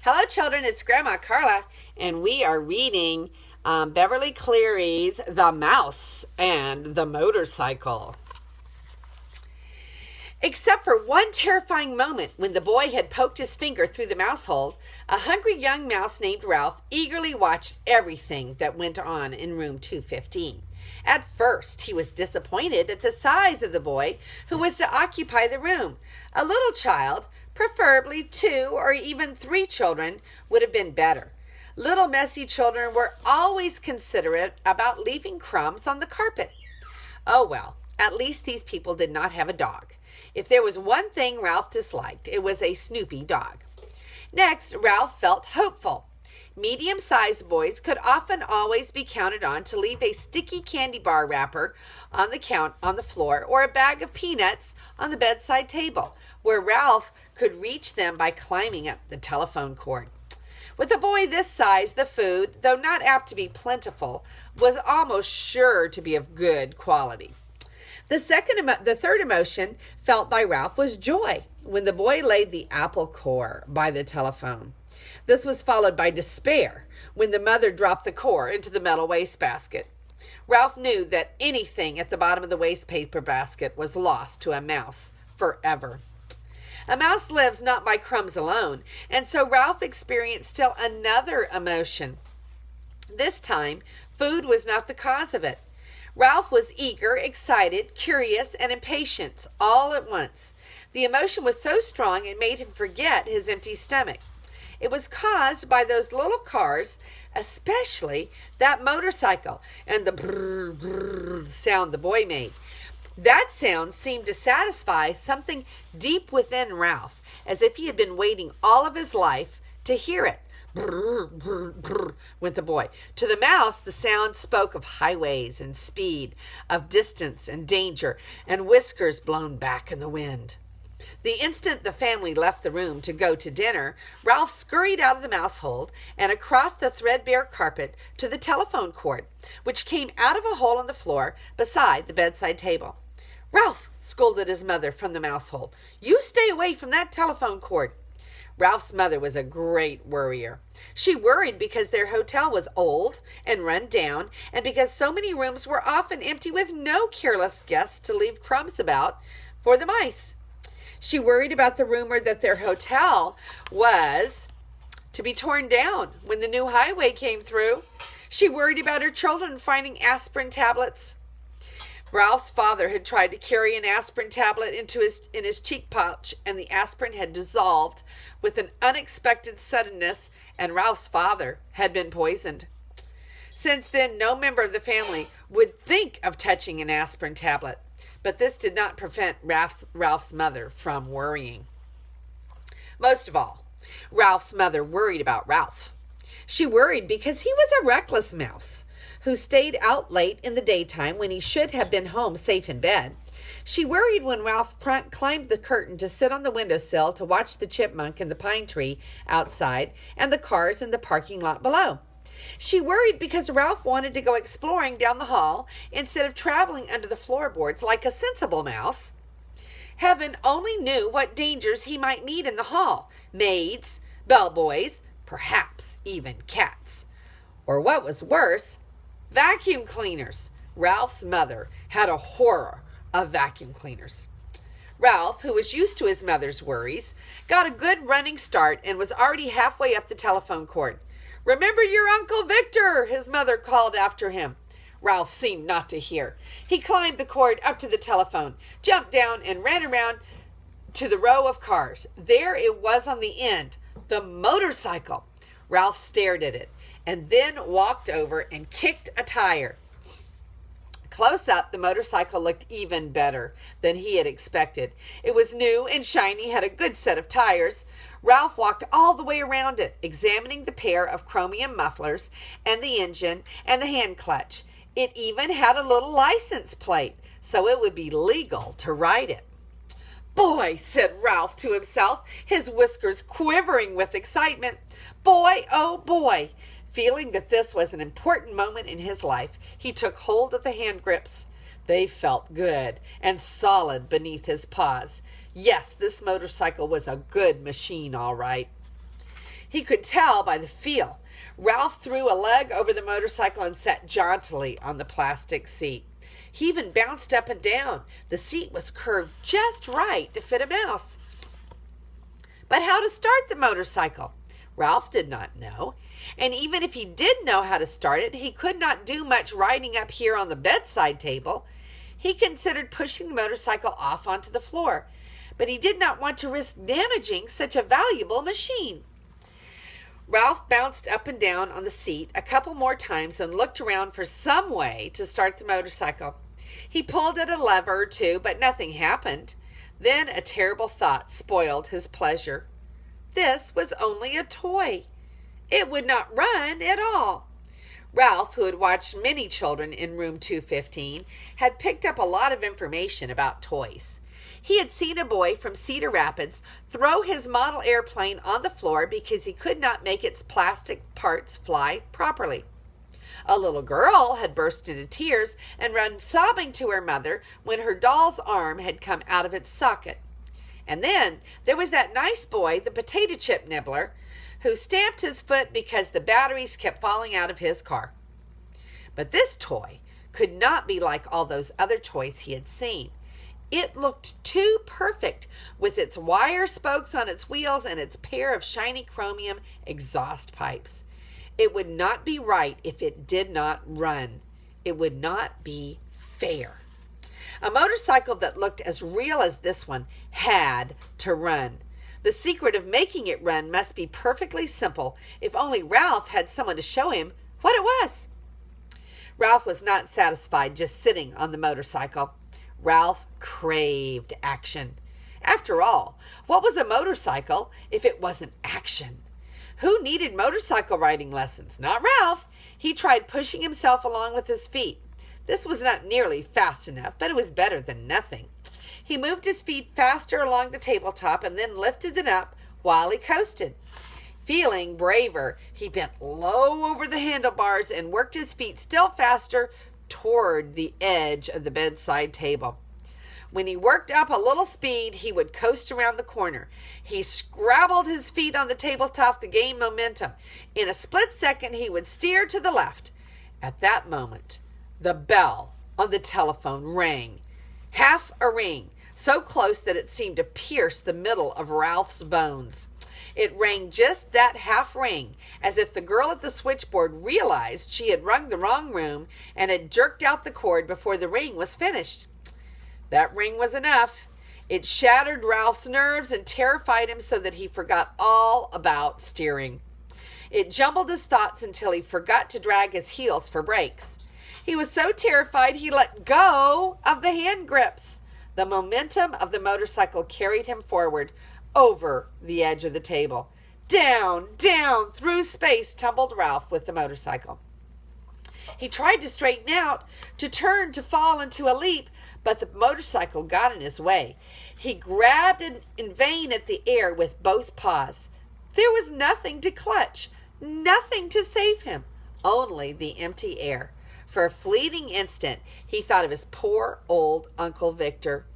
Hello, children. It's Grandma Carla, and we are reading Beverly Cleary's The Mouse and the Motorcycle. Except for one terrifying moment when the boy had poked his finger through the mouse hole, a hungry young mouse named Ralph eagerly watched everything that went on in room 215. At first, he was disappointed at the size of the boy who was to occupy the room. A little child, preferably 2 or even 3 children, would have been better. Little messy children were always considerate about leaving crumbs on the carpet. Oh well, at least these people did not have a dog. If there was one thing Ralph disliked, it was a Snoopy dog. Next, Ralph felt hopeful. Medium-sized boys could often always be counted on to leave a sticky candy bar wrapper on the floor or a bag of peanuts on the bedside table, where Ralph could reach them by climbing up the telephone cord. With a boy this size, the food, though not apt to be plentiful, was almost sure to be of good quality. The third emotion felt by Ralph was joy when the boy laid the apple core by the telephone. This was followed by despair when the mother dropped the core into the metal wastebasket. Ralph knew that anything at the bottom of the wastepaper basket was lost to a mouse forever. A mouse lives not by crumbs alone, and so Ralph experienced still another emotion. This time, food was not the cause of it. Ralph was eager, excited, curious, and impatient all at once. The emotion was so strong it made him forget his empty stomach. It was caused by those little cars, especially that motorcycle and the brrr, brrr sound the boy made. That sound seemed to satisfy something deep within Ralph, as if he had been waiting all of his life to hear it. Brrr, brrr, brrr, went the boy. To the mouse, the sound spoke of highways and speed, of distance and danger, and whiskers blown back in the wind. The instant the family left the room to go to dinner, Ralph scurried out of the mouse hole and across the threadbare carpet to the telephone cord, which came out of a hole in the floor beside the bedside table. "Ralph," scolded his mother from the mouse hole, "you stay away from that telephone cord." Ralph's mother was a great worrier. She worried because their hotel was old and run down, and because so many rooms were often empty with no careless guests to leave crumbs about for the mice. She worried about the rumor that their hotel was to be torn down when the new highway came through. She worried about her children finding aspirin tablets. Ralph's father had tried to carry an aspirin tablet in his cheek pouch, and the aspirin had dissolved with an unexpected suddenness, and Ralph's father had been poisoned. Since then, no member of the family would think of touching an aspirin tablet, but this did not prevent Ralph's mother from worrying. Most of all, Ralph's mother worried about Ralph. She worried because he was a reckless mouse who stayed out late in the daytime when he should have been home safe in bed. She worried when Ralph climbed the curtain to sit on the windowsill to watch the chipmunk in the pine tree outside and the cars in the parking lot below. She worried because Ralph wanted to go exploring down the hall instead of traveling under the floorboards like a sensible mouse. Heaven only knew what dangers he might meet in the hall. Maids, bellboys, perhaps even cats. Or what was worse, vacuum cleaners. Ralph's mother had a horror of vacuum cleaners. Ralph, who was used to his mother's worries, got a good running start and was already halfway up the telephone cord. "Remember your Uncle Victor," his mother called after him. Ralph seemed not to hear. He climbed the cord up to the telephone, jumped down, and ran around to the row of cars. There it was on the end, the motorcycle. Ralph stared at it and then walked over and kicked a tire. Close up, the motorcycle looked even better than he had expected. It was new and shiny, had a good set of tires. Ralph walked all the way around it, examining the pair of chromium mufflers and the engine and the hand clutch. It even had a little license plate, so it would be legal to ride it. "Boy," said Ralph to himself, his whiskers quivering with excitement. "Boy, oh boy." Feeling that this was an important moment in his life, he took hold of the hand grips. They felt good and solid beneath his paws. Yes, this motorcycle was a good machine, all right. He could tell by the feel. Ralph threw a leg over the motorcycle and sat jauntily on the plastic seat. He even bounced up and down. The seat was curved just right to fit a mouse. But how to start the motorcycle? Ralph did not know. And even if he did know how to start it, he could not do much riding up here on the bedside table. He considered pushing the motorcycle off onto the floor, but he did not want to risk damaging such a valuable machine. Ralph bounced up and down on the seat a couple more times and looked around for some way to start the motorcycle. He pulled at a lever or two, but nothing happened. Then a terrible thought spoiled his pleasure. This was only a toy. It would not run at all. Ralph, who had watched many children in room 215, had picked up a lot of information about toys. He had seen a boy from Cedar Rapids throw his model airplane on the floor because he could not make its plastic parts fly properly. A little girl had burst into tears and run sobbing to her mother when her doll's arm had come out of its socket. And then there was that nice boy, the potato chip nibbler, who stamped his foot because the batteries kept falling out of his car. But this toy could not be like all those other toys he had seen. It looked too perfect, with its wire spokes on its wheels and its pair of shiny chromium exhaust pipes. It would not be right if it did not run. It would not be fair. A motorcycle that looked as real as this one had to run. The secret of making it run must be perfectly simple, if only Ralph had someone to show him what it was. Ralph was not satisfied just sitting on the motorcycle. Ralph craved action. After all, what was a motorcycle if it wasn't action? Who needed motorcycle riding lessons? Not Ralph. He tried pushing himself along with his feet. This was not nearly fast enough, but it was better than nothing. He moved his feet faster along the tabletop and then lifted them up while he coasted. Feeling braver, he bent low over the handlebars and worked his feet still faster toward the edge of the bedside table. When he worked up a little speed, he would coast around the corner. He scrabbled his feet on the tabletop to gain momentum. In a split second, he would steer to the left. At that moment, the bell on the telephone rang. Half a ring, so close that it seemed to pierce the middle of Ralph's bones. It rang just that half ring, as if the girl at the switchboard realized she had rung the wrong room and had jerked out the cord before the ring was finished. That ring was enough. It shattered Ralph's nerves and terrified him so that he forgot all about steering. It jumbled his thoughts until he forgot to drag his heels for brakes. He was so terrified he let go of the hand grips. The momentum of the motorcycle carried him forward, over the edge of the table. Down, down, through space tumbled Ralph with the motorcycle. He tried to straighten out, to turn, to fall, and to a leap, but the motorcycle got in his way. He grabbed in vain at the air with both paws. There was nothing to clutch, nothing to save him, only the empty air. For a fleeting instant, he thought of his poor old Uncle Victor.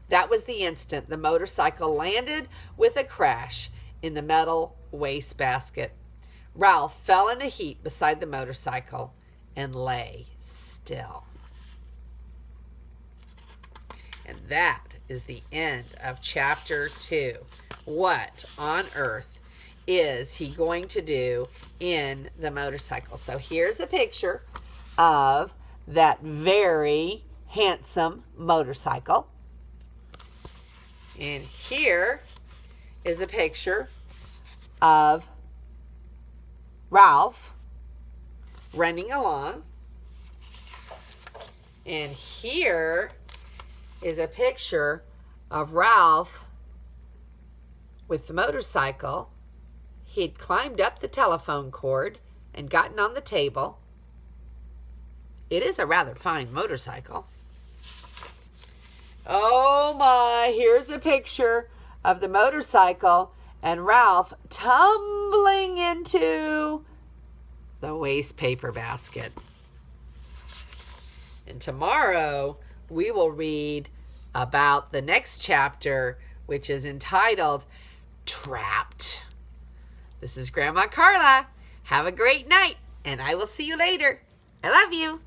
That was the instant the motorcycle landed with a crash in the metal wastebasket. Ralph fell in a heap beside the motorcycle and lay still. And that is the end of chapter 2. What on earth is he going to do in the motorcycle? So here's a picture of that very handsome motorcycle. And here is a picture of Ralph running along. And here is a picture of Ralph with the motorcycle. He'd climbed up the telephone cord and gotten on the table. It is a rather fine motorcycle. Oh my, here's a picture of the motorcycle and Ralph tumbling into the waste paper basket. And tomorrow we will read about the next chapter, which is entitled Trapped. This is Grandma Carla. Have a great night, and I will see you later. I love you.